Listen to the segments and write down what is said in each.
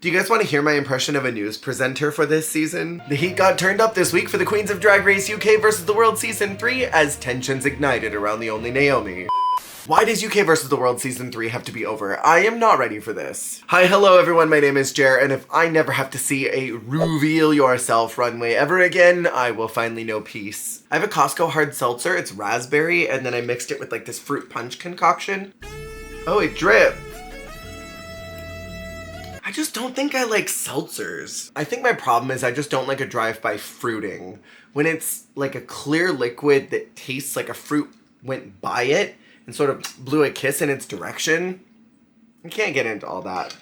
Do you guys want to hear my impression of a news presenter for this season? The heat got turned up this week for the Queens of Drag Race UK vs. the World Season 3 as tensions ignited around the only Naomi. Why does UK vs. the World Season 3 have to be over? I am not ready for this. Hi, hello everyone, my name is Jer, and if I never have to see a reveal yourself runway ever again, I will finally know peace. I have a Costco hard seltzer, it's raspberry, and then I mixed it with like this fruit punch concoction. Oh, it dripped. I just don't think I like seltzers. I think my problem is I just don't like a drive-by fruiting. When it's like a clear liquid that tastes like a fruit went by it and sort of blew a kiss in its direction, I can't get into all that.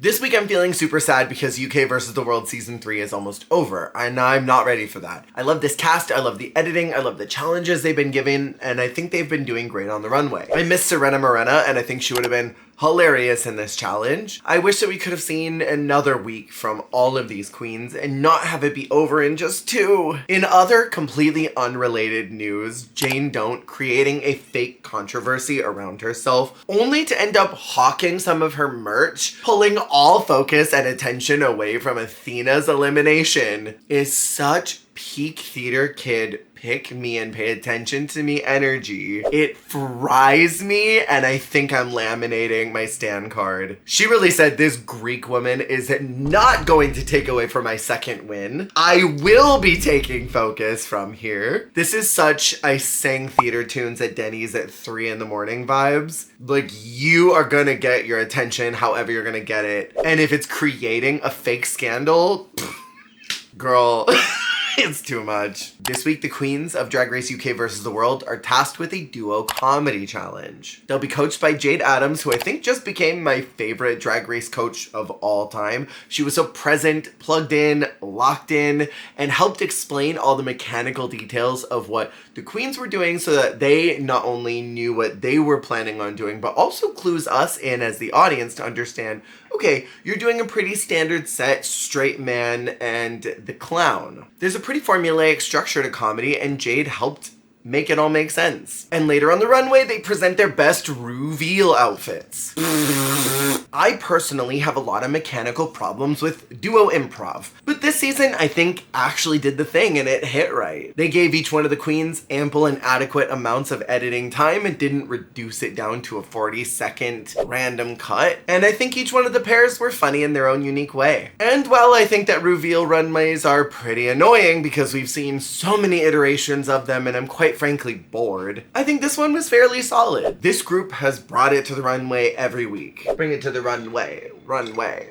This week I'm feeling super sad because UK vs. the World Season 3 is almost over, and I'm not ready for that. I love this cast, I love the editing, I love the challenges they've been given, and I think they've been doing great on the runway. I miss Serena Morena, and I think she would have been hilarious in this challenge. I wish that we could have seen another week from all of these queens and not have it be over in just 2. In other completely unrelated news, Jane Don't creating a fake controversy around herself, only to end up hawking some of her merch, pulling all focus and attention away from Athena's elimination, is such peak theater kid pick me and pay attention to me energy. It fries me, and I think I'm laminating my stan card. She really said this Greek woman is not going to take away from my second win. I will be taking focus from here. This is such I sang theater tunes at Denny's at 3 in the morning vibes. Like, you are gonna get your attention however you're gonna get it. And if it's creating a fake scandal, girl, it's too much. This week, the Queens of Drag Race UK vs. the World are tasked with a duo comedy challenge. They'll be coached by Jade Adams, who I think just became my favorite Drag Race coach of all time. She was so present, plugged in, locked in, and helped explain all the mechanical details of what the queens were doing so that they not only knew what they were planning on doing, but also clues us in as the audience to understand, okay, you're doing a pretty standard set, straight man and the clown. There's a pretty formulaic structure to comedy, and Jade helped make it all make sense. And later on the runway, they present their best reveal outfits. I personally have a lot of mechanical problems with duo improv, but this season I think actually did the thing and it hit right. They gave each one of the queens ample and adequate amounts of editing time and didn't reduce it down to a 40-second random cut, and I think each one of the pairs were funny in their own unique way. And while I think that reveal runways are pretty annoying because we've seen so many iterations of them and I'm quite frankly bored, I think this one was fairly solid. This group has brought it to the runway every week. Bring it to the runway.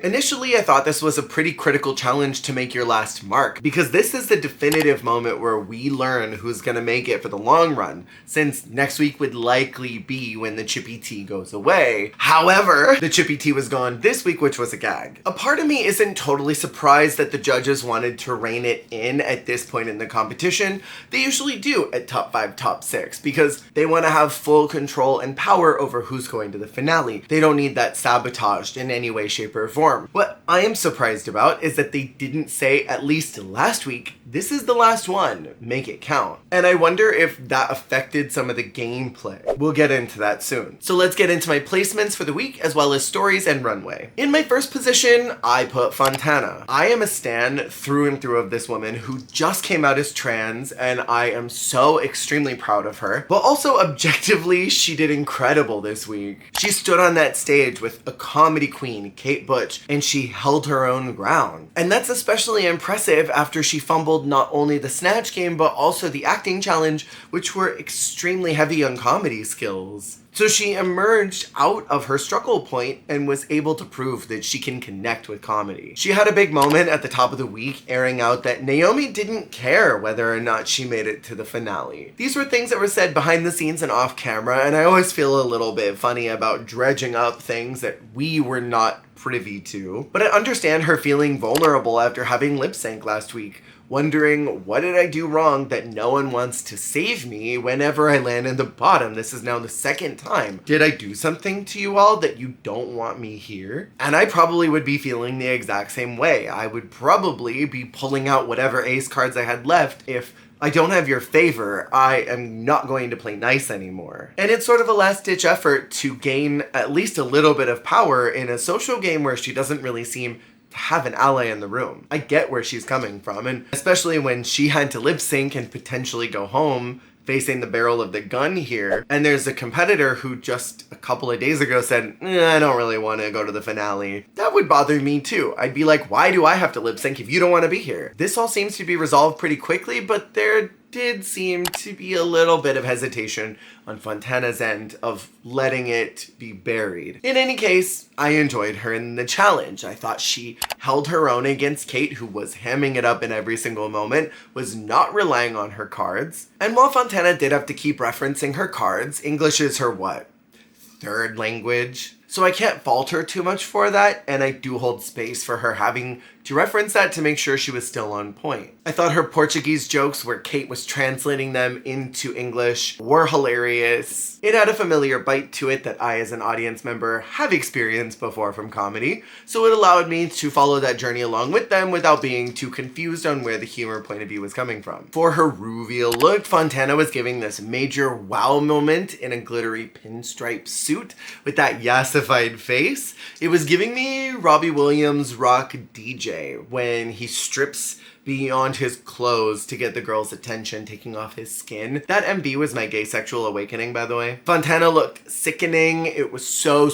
Initially, I thought this was a pretty critical challenge to make your last mark, because this is the definitive moment where we learn who's gonna make it for the long run, since next week would likely be when the Chippy Tea goes away. However, the Chippy Tea was gone this week, which was a gag. A part of me isn't totally surprised that the judges wanted to rein it in at this point in the competition. They usually do at top 5, top 6, because they want to have full control and power over who's going to the finale. They don't need that sabotaged in any way, shape, or form. What I am surprised about is that they didn't say, at least last week, this is the last one, make it count. And I wonder if that affected some of the gameplay. We'll get into that soon. So let's get into my placements for the week, as well as stories and runway. In my first position, I put Fontana. I am a stan through and through of this woman who just came out as trans, and I am so extremely proud of her. But also objectively, she did incredible this week. She stood on that stage with a comedy queen, Kate Butch, and she held her own ground. And that's especially impressive after she fumbled not only the snatch game, but also the acting challenge, which were extremely heavy on comedy skills. So she emerged out of her struggle point and was able to prove that she can connect with comedy. She had a big moment at the top of the week, airing out that Naomi didn't care whether or not she made it to the finale. These were things that were said behind the scenes and off camera, and I always feel a little bit funny about dredging up things that we were not privy to. But I understand her feeling vulnerable after having lip sync last week, wondering, what did I do wrong that no one wants to save me whenever I land in the bottom? This is now the second time. Did I do something to you all that you don't want me here? And I probably would be feeling the exact same way. I would probably be pulling out whatever ace cards I had left if I don't have your favor, I am not going to play nice anymore. And it's sort of a last-ditch effort to gain at least a little bit of power in a social game where she doesn't really seem have an ally in the room. I get where she's coming from, and especially when she had to lip sync and potentially go home facing the barrel of the gun here. And there's a competitor who just a couple of days ago said, I don't really want to go to the finale. That would bother me too. I'd be like, why do I have to lip sync if you don't want to be here? This all seems to be resolved pretty quickly, but there did seem to be a little bit of hesitation on Fontana's end of letting it be buried. In any case, I enjoyed her in the challenge. I thought she held her own against Kate, who was hamming it up in every single moment, was not relying on her cards. And while Fontana did have to keep referencing her cards, English is her what? Third language? So I can't fault her too much for that, and I do hold space for her having to reference that to make sure she was still on point. I thought her Portuguese jokes where Kate was translating them into English were hilarious. It had a familiar bite to it that I as an audience member have experienced before from comedy, so it allowed me to follow that journey along with them without being too confused on where the humor point of view was coming from. For her reveal look, Fontana was giving this major wow moment in a glittery pinstripe suit with that yassified face. It was giving me Robbie Williams' Rock DJ when he strips beyond his clothes to get the girl's attention, taking off his skin. That MV was my gay sexual awakening, by the way. Fontana looked sickening. It was so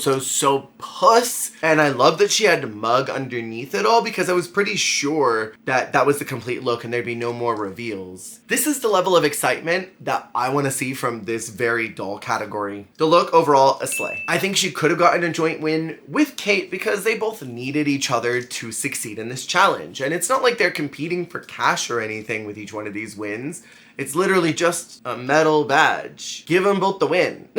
puss. And I love that she had a mug underneath it all because I was pretty sure that that was the complete look and there'd be no more reveals. This is the level of excitement that I want to see from this very doll category. The look overall, a slay. I think she could have gotten a joint win with Kate because they both needed each other to succeed in this challenge. And it's not like they're competing for cash or anything with each one of these wins. It's literally just a medal badge. Give them both the win.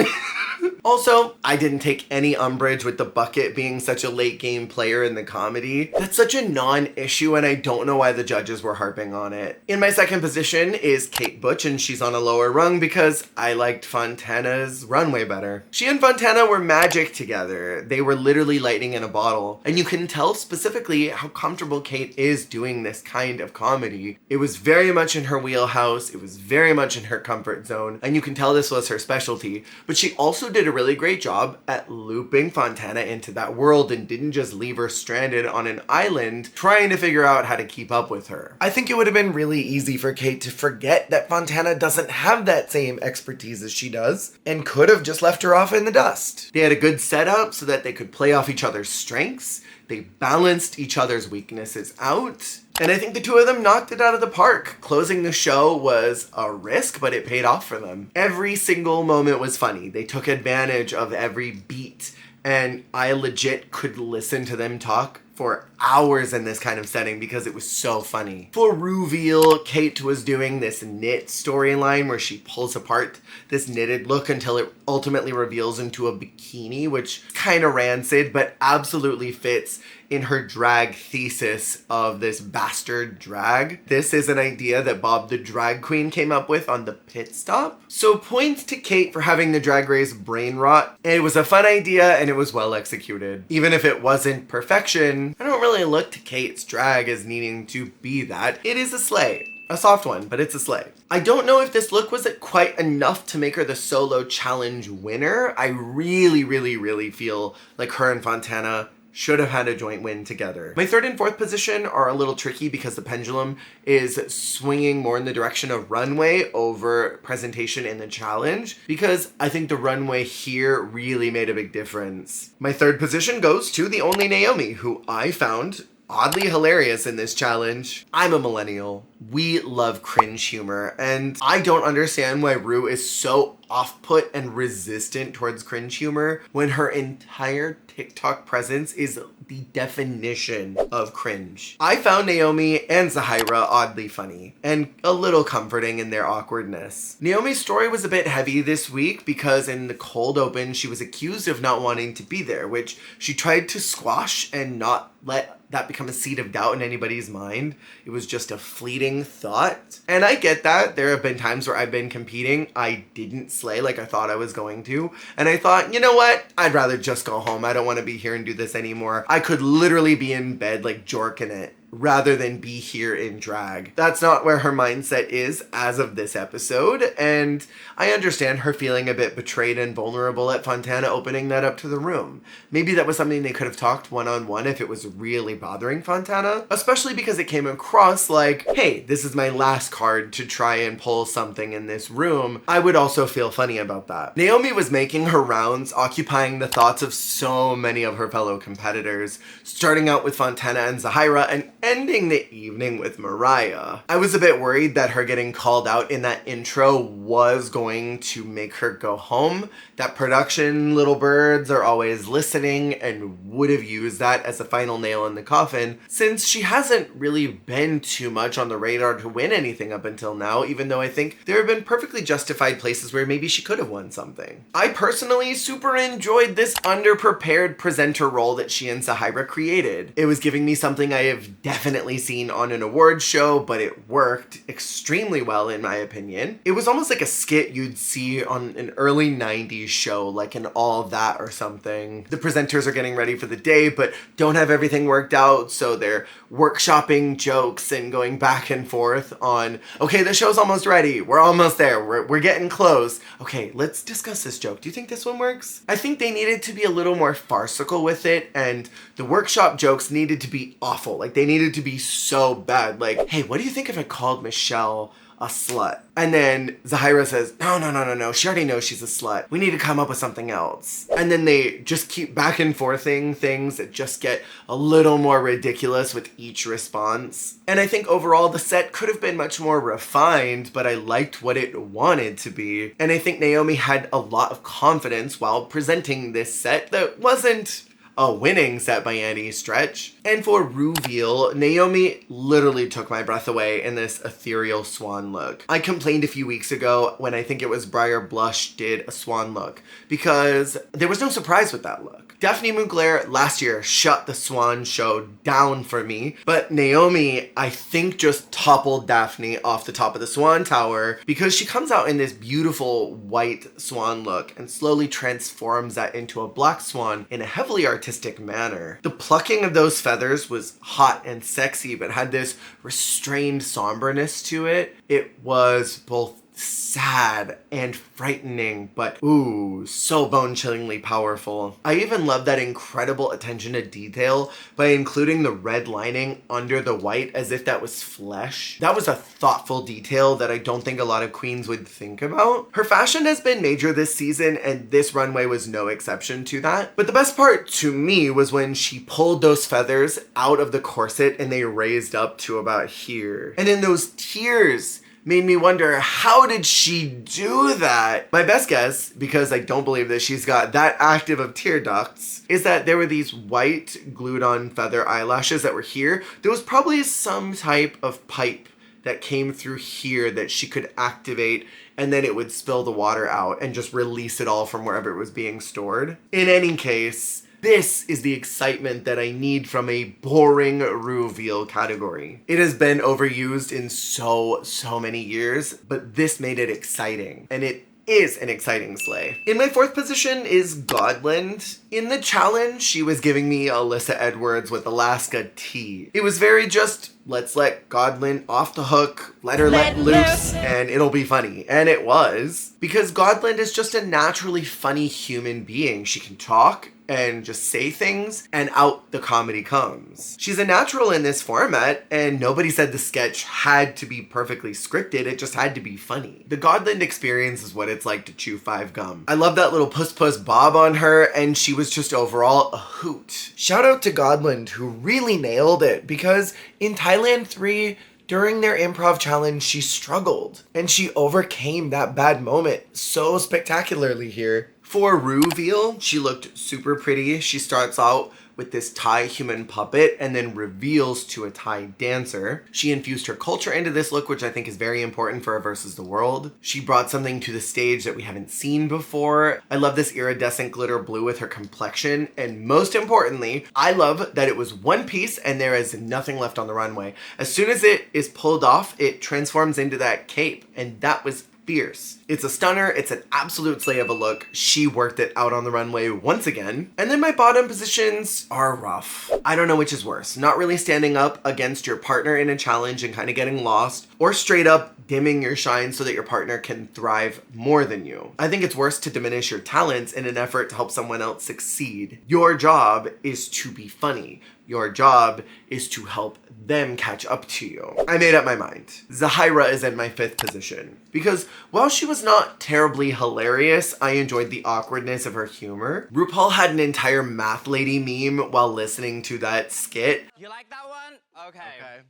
Also, I didn't take any umbrage with the bucket being such a late game player in the comedy. That's such a non-issue and I don't know why the judges were harping on it. In my second position is Kate Butch, and she's on a lower rung because I liked Fontana's runway better. She and Fontana were magic together. They were literally lightning in a bottle. And you can tell specifically how comfortable Kate is doing this kind of comedy. It was very much in her wheelhouse. It was very much in her comfort zone. And you can tell this was her specialty. But she also did a really great job at looping Fontana into that world and didn't just leave her stranded on an island trying to figure out how to keep up with her. I think it would have been really easy for Kate to forget that Fontana doesn't have that same expertise as she does and could have just left her off in the dust. They had a good setup so that they could play off each other's strengths. They balanced each other's weaknesses out. And I think the two of them knocked it out of the park. Closing the show was a risk, but it paid off for them. Every single moment was funny. They took advantage of every beat, and I legit could listen to them talk for hours in this kind of setting because it was so funny. For reveal, Kate was doing this knit storyline where she pulls apart this knitted look until it ultimately reveals into a bikini, which kind of rancid, but absolutely fits in her drag thesis of this bastard drag. This is an idea that Bob the drag queen came up with on the pit stop. So points to Kate for having the Drag Race brain rot. It was a fun idea and it was well executed. Even if it wasn't perfection, I don't really look to Kate's drag as needing to be that. It is a slay. A soft one, but it's a slay. I don't know if this look was quite enough to make her the solo challenge winner. I really feel like her and Fontana should have had a joint win together. My third and fourth position are a little tricky because the pendulum is swinging more in the direction of runway over presentation in the challenge, because I think the runway here really made a big difference. My third position goes to the only Naomi, who I found oddly hilarious in this challenge. I'm a millennial. We love cringe humor, and I don't understand why Ru is so off-put and resistant towards cringe humor when her entire TikTok presence is the definition of cringe. I found Naomi and Zahira oddly funny and a little comforting in their awkwardness. Naomi's story was a bit heavy this week because in the cold open she was accused of not wanting to be there, which she tried to squash and not let that become a seed of doubt in anybody's mind. It was just a fleeting thought. And I get that. There have been times where I've been competing. I didn't slay like I thought I was going to. And I thought, you know what? I'd rather just go home. I don't want to be here and do this anymore. I could literally be in bed like jorking it. rather than be here in drag. That's not where her mindset is as of this episode, and I understand her feeling a bit betrayed and vulnerable at Fontana opening that up to the room. Maybe that was something they could have talked one-on-one if it was really bothering Fontana, especially because it came across like, hey, this is my last card to try and pull something in this room. I would also feel funny about that. Naomi was making her rounds, occupying the thoughts of so many of her fellow competitors, starting out with Fontana and Zahira and ending the evening with Mariah. I was a bit worried that her getting called out in that intro was going to make her go home. That production little birds are always listening and would have used that as a final nail in the coffin, since she hasn't really been too much on the radar to win anything up until now, even though I think there have been perfectly justified places where maybe she could have won something. I personally super enjoyed this underprepared presenter role that she and Zahira created. It was giving me something I have definitely seen on an awards show, but it worked extremely well in my opinion. It was almost like a skit you'd see on an early 90s show, like an All That or something. The presenters are getting ready for the day, but don't have everything worked out, so they're workshopping jokes and going back and forth on, okay, the show's almost ready, we're almost there, we're getting close. Okay, let's discuss this joke. Do you think this one works? I think they needed to be a little more farcical with it, and the workshop jokes needed to be awful. Like, they needed to be so bad. Like, hey, what do you think if I called Michelle a slut? And then Zahira says, no, she already knows she's a slut. We need to come up with something else. And then they just keep back and forthing things that just get a little more ridiculous with each response. And I think overall the set could have been much more refined, but I liked what it wanted to be. And I think Naomi had a lot of confidence while presenting this set that wasn't a winning set by any stretch. And for reveal, Naomi literally took my breath away in this ethereal swan look. I complained a few weeks ago when I think it was Briar Blush did a swan look, because there was no surprise with that look. Daphne Mugler last year shut the swan show down for me, but Naomi, I think, just toppled Daphne off the top of the swan tower because she comes out in this beautiful white swan look and slowly transforms that into a black swan in a heavily artistic manner. The plucking of those feathers was hot and sexy, but had this restrained somberness to it. It was both sad and frightening, but ooh, so bone-chillingly powerful. I even love that incredible attention to detail by including the red lining under the white as if that was flesh. That was a thoughtful detail that I don't think a lot of queens would think about. Her fashion has been major this season, and this runway was no exception to that. But the best part to me was when she pulled those feathers out of the corset and they raised up to about here. And then those tears made me wonder, how did she do that? My best guess, because I don't believe that she's got that active of tear ducts, is that there were these white glued on feather eyelashes that were here. There was probably some type of pipe that came through here that she could activate, and then it would spill the water out and just release it all from wherever it was being stored. In any case, this is the excitement that I need from a boring reveal category. It has been overused in so many years, but this made it exciting, and it is an exciting sleigh. In my fourth position is Godland. In the challenge, she was giving me Alyssa Edwards with Alaska Tea. It was very just, let's let Godland off the hook, let her let loose, and it'll be funny. And it was, because Godland is just a naturally funny human being. She can talk and just say things, and out the comedy comes. She's a natural in this format, and nobody said the sketch had to be perfectly scripted, it just had to be funny. The Godland experience is what it's like to chew 5 gum. I love that little puss puss bob on her, and she was just overall a hoot. Shout out to Godland, who really nailed it, because in Thailand 3, during their improv challenge, she struggled, and she overcame that bad moment so spectacularly here. For reveal, she looked super pretty. She starts out with this Thai human puppet and then reveals to a Thai dancer. She infused her culture into this look, which I think is very important for a Versus the World. She brought something to the stage that we haven't seen before. I love this iridescent glitter blue with her complexion, and most importantly, I love that it was one piece and there is nothing left on the runway. As soon as it is pulled off, it transforms into that cape, and that was fierce. It's a stunner, it's an absolute slay of a look. She worked it out on the runway once again. And then my bottom positions are rough. I don't know which is worse, not really standing up against your partner in a challenge and kind of getting lost, or straight up dimming your shine so that your partner can thrive more than you. I think it's worse to diminish your talents in an effort to help someone else succeed. Your job is to be funny. Your job is to help them catch up to you. I made up my mind. Zahira is in my 5th position. Because while she was not terribly hilarious, I enjoyed the awkwardness of her humor. RuPaul had an entire math lady meme while listening to that skit. You like that one? Okay.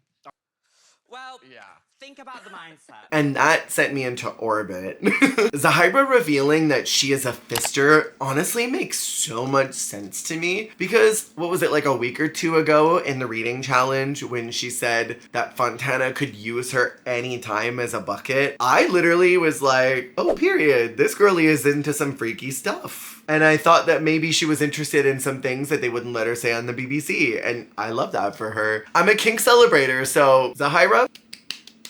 Well, yeah. Think about the mindset. And that sent me into orbit. Zahira revealing that she is a fister honestly makes so much sense to me, because what was it, like a week or 2 ago in the reading challenge when she said that Fontana could use her anytime as a bucket? I literally was like, oh, period. This girlie is into some freaky stuff. And I thought that maybe she was interested in some things that they wouldn't let her say on the BBC. And I love that for her. I'm a kink celebrator, so Zahira,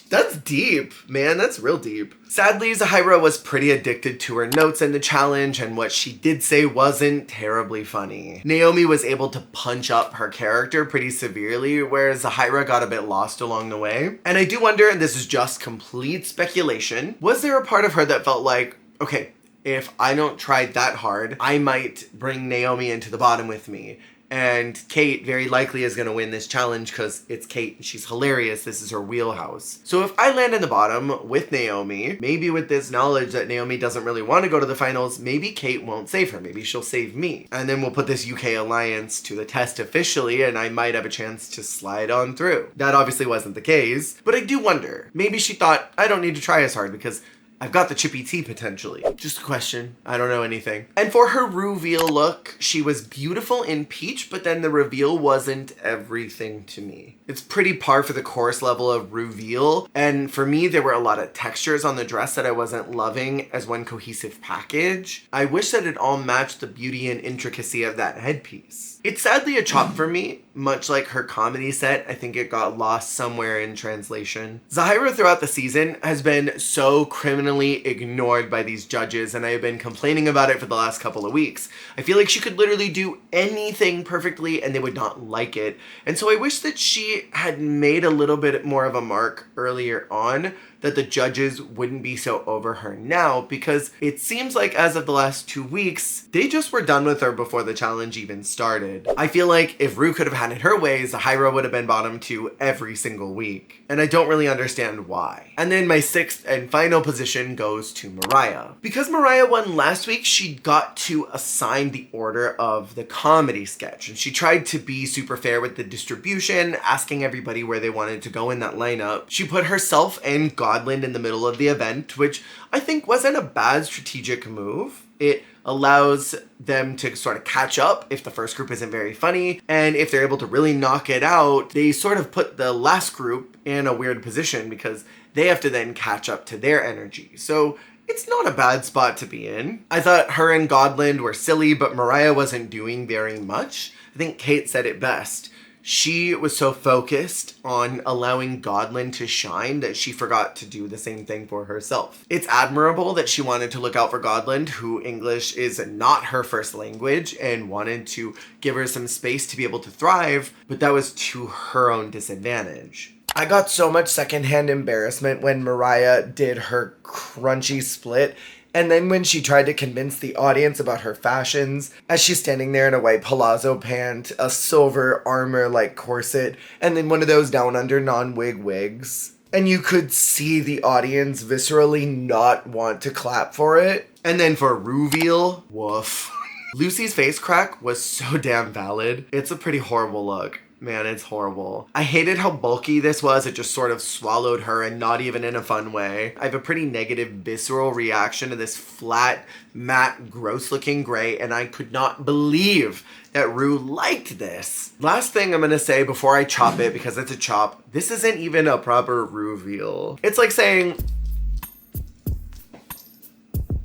that's deep, man. That's real deep. Sadly, Zahira was pretty addicted to her notes in the challenge, and what she did say wasn't terribly funny. Naomi was able to punch up her character pretty severely, whereas Zahira got a bit lost along the way. And I do wonder, and this is just complete speculation, was there a part of her that felt like, okay, if I don't try that hard, I might bring Naomi into the bottom with me. And Kate very likely is going to win this challenge because it's Kate and she's hilarious. This is her wheelhouse. So if I land in the bottom with Naomi, maybe with this knowledge that Naomi doesn't really want to go to the finals, maybe Kate won't save her. Maybe she'll save me. And then we'll put this UK alliance to the test officially, and I might have a chance to slide on through. That obviously wasn't the case, but I do wonder. Maybe she thought, I don't need to try as hard because I've got the chippy tea potentially. Just a question. I don't know anything. And for her reveal look, she was beautiful in peach, but then the reveal wasn't everything to me. It's pretty par for the course level of reveal. And for me, there were a lot of textures on the dress that I wasn't loving as one cohesive package. I wish that it all matched the beauty and intricacy of that headpiece. It's sadly a chop for me, much like her comedy set. I think it got lost somewhere in translation. Zahira throughout the season has been so criminally ignored by these judges, and I have been complaining about it for the last couple of weeks. I feel like she could literally do anything perfectly and they would not like it. And so I wish that she had made a little bit more of a mark earlier on, that the judges wouldn't be so over her now, because it seems like as of the last 2 weeks, they just were done with her before the challenge even started. I feel like if Ru could have had it her way, Zahira would have been bottom 2 every single week. And I don't really understand why. And then my 6th and final position goes to Mariah. Because Mariah won last week, she got to assign the order of the comedy sketch. And she tried to be super fair with the distribution, asking everybody where they wanted to go in that lineup. She put herself and Godland in the middle of the event, which I think wasn't a bad strategic move. It allows them to sort of catch up if the first group isn't very funny, and if they're able to really knock it out, they sort of put the last group in a weird position because they have to then catch up to their energy. So it's not a bad spot to be in. I thought her and Godland were silly, but Mariah wasn't doing very much. I think Kate said it best. She was so focused on allowing Godland to shine that she forgot to do the same thing for herself. It's admirable that she wanted to look out for Godland, who English is not her first language, and wanted to give her some space to be able to thrive, but that was to her own disadvantage. I got so much secondhand embarrassment when Mariah did her crunchy split. And then when she tried to convince the audience about her fashions, as she's standing there in a white palazzo pant, a silver armor-like corset, and then one of those down-under non-wig wigs. And you could see the audience viscerally not want to clap for it. And then for reveal, woof. Lucy's face crack was so damn valid. It's a pretty horrible look. Man, it's horrible. I hated how bulky this was. It just sort of swallowed her, and not even in a fun way. I have a pretty negative visceral reaction to this flat, matte, gross-looking gray, and I could not believe that Ru liked this. Last thing I'm gonna say before I chop it, because it's a chop, this isn't even a proper reveal. It's like saying,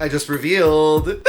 I just revealed.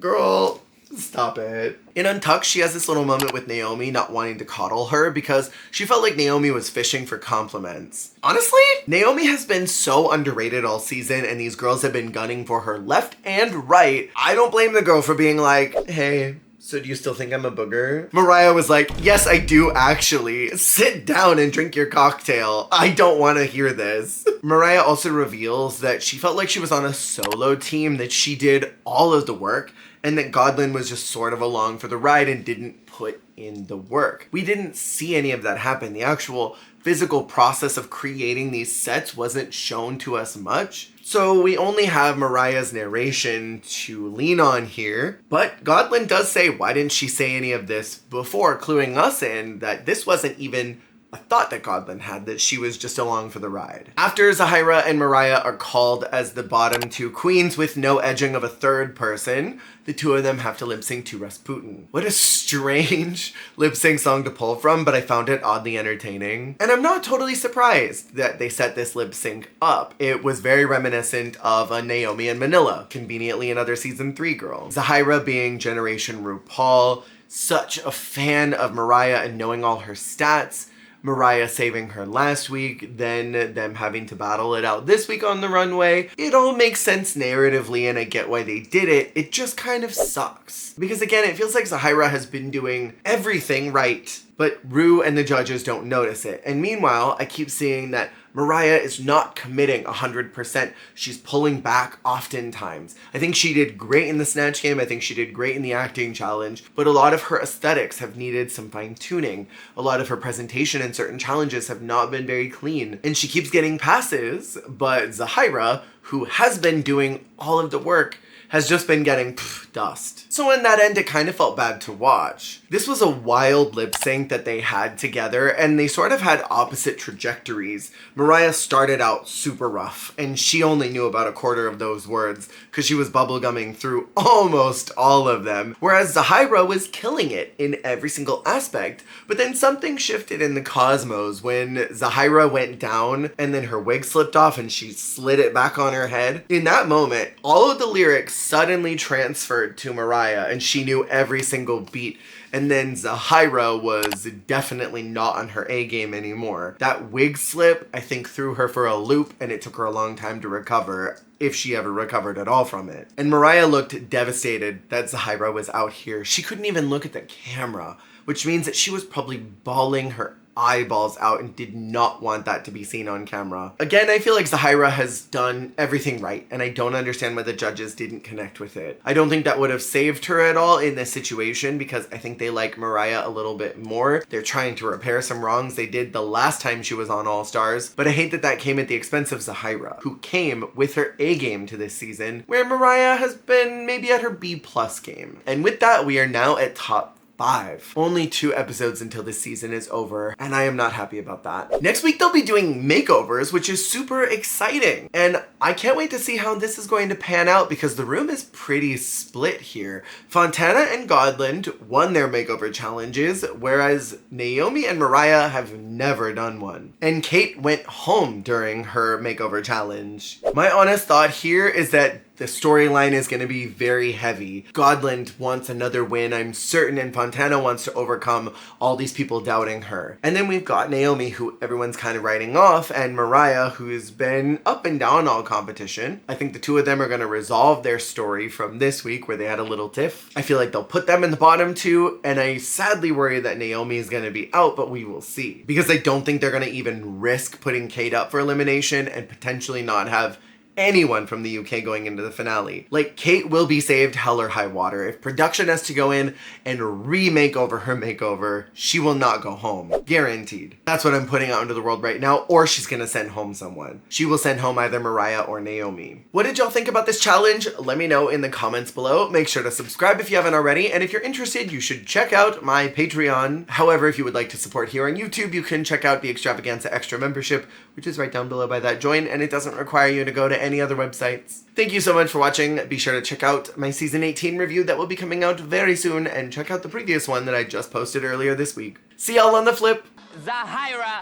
Girl, Stop it. In Untucked, she has this little moment with Naomi not wanting to coddle her because she felt like Naomi was fishing for compliments. Honestly, Naomi has been so underrated all season and these girls have been gunning for her left and right. I don't blame the girl for being like, hey, so do you still think I'm a booger? Mariah was like, yes, I do actually. Sit down and drink your cocktail. I don't want to hear this. Mariah also reveals that she felt like she was on a solo team, that she did all of the work, and that Godland was just sort of along for the ride and didn't put in the work. We didn't see any of that happen. The actual physical process of creating these sets wasn't shown to us much. So we only have Mariah's narration to lean on here, but Godland does say, why didn't she say any of this before, cluing us in that this wasn't even a thought that Godland had, that she was just along for the ride. After Zahira and Mariah are called as the bottom two queens with no edging of a third person, the two of them have to lip sync to Rasputin. What a strange lip sync song to pull from, but I found it oddly entertaining. And I'm not totally surprised that they set this lip sync up. It was very reminiscent of a Naomi and Manila, conveniently another season 3 girl. Zahira being Generation RuPaul, such a fan of Mariah and knowing all her stats. Mariah saving her last week, then them having to battle it out this week on the runway. It all makes sense narratively and I get why they did it. It just kind of sucks. Because again, it feels like Zahira has been doing everything right, but Ru and the judges don't notice it. And meanwhile, I keep seeing that Mariah is not committing 100%. She's pulling back oftentimes. I think she did great in the Snatch Game. I think she did great in the acting challenge, but a lot of her aesthetics have needed some fine tuning. A lot of her presentation in certain challenges have not been very clean. And she keeps getting passes, but Zahira, who has been doing all of the work, has just been getting dust. So in that end, it kind of felt bad to watch. This was a wild lip sync that they had together, and they sort of had opposite trajectories. Mariah started out super rough, and she only knew about a quarter of those words because she was bubblegumming through almost all of them, whereas Zahira was killing it in every single aspect. But then something shifted in the cosmos when Zahira went down and then her wig slipped off and she slid it back on her head. In that moment, all of the lyrics suddenly transferred to Mariah and she knew every single beat. And then Zahira was definitely not on her A game anymore. That wig slip, I think, threw her for a loop and it took her a long time to recover, if she ever recovered at all from it. And Mariah looked devastated that Zahira was out here. She couldn't even look at the camera, which means that she was probably bawling her eyeballs out and did not want that to be seen on camera. Again, I feel like Zahira has done everything right and I don't understand why the judges didn't connect with it. I don't think that would have saved her at all in this situation because I think they like Mariah a little bit more. They're trying to repair some wrongs they did the last time she was on All Stars, but I hate that that came at the expense of Zahira, who came with her A game to this season, where Mariah has been maybe at her B+ game. And with that, we are now at top 5. Only 2 episodes until this season is over, and I am not happy about that. Next week, they'll be doing makeovers, which is super exciting. And I can't wait to see how this is going to pan out because the room is pretty split here. Fontana and Godland won their makeover challenges, whereas Naomi and Mariah have never done one. And Kate went home during her makeover challenge. My honest thought here is that the storyline is going to be very heavy. Godland wants another win, I'm certain, and Fontana wants to overcome all these people doubting her. And then we've got Naomi, who everyone's kind of writing off, and Mariah, who's been up and down all competition. I think the two of them are going to resolve their story from this week where they had a little tiff. I feel like they'll put them in the bottom 2, and I sadly worry that Naomi is going to be out, but we will see. Because I don't think they're going to even risk putting Kate up for elimination and potentially not have anyone from the UK going into the finale. Like, Kate will be saved hell or high water. If production has to go in and remake over her makeover, she will not go home. Guaranteed. That's what I'm putting out into the world right now, or she's gonna send home someone. She will send home either Mariah or Naomi. What did y'all think about this challenge? Let me know in the comments below. Make sure to subscribe if you haven't already, and if you're interested, you should check out my Patreon. However, if you would like to support here on YouTube, you can check out the Extravaganza Extra membership, which is right down below by that join, and it doesn't require you to go to any other websites. Thank you so much for watching. Be sure to check out my season 18 review that will be coming out very soon, and check out the previous one that I just posted earlier this week. See y'all on the flip. Zahira.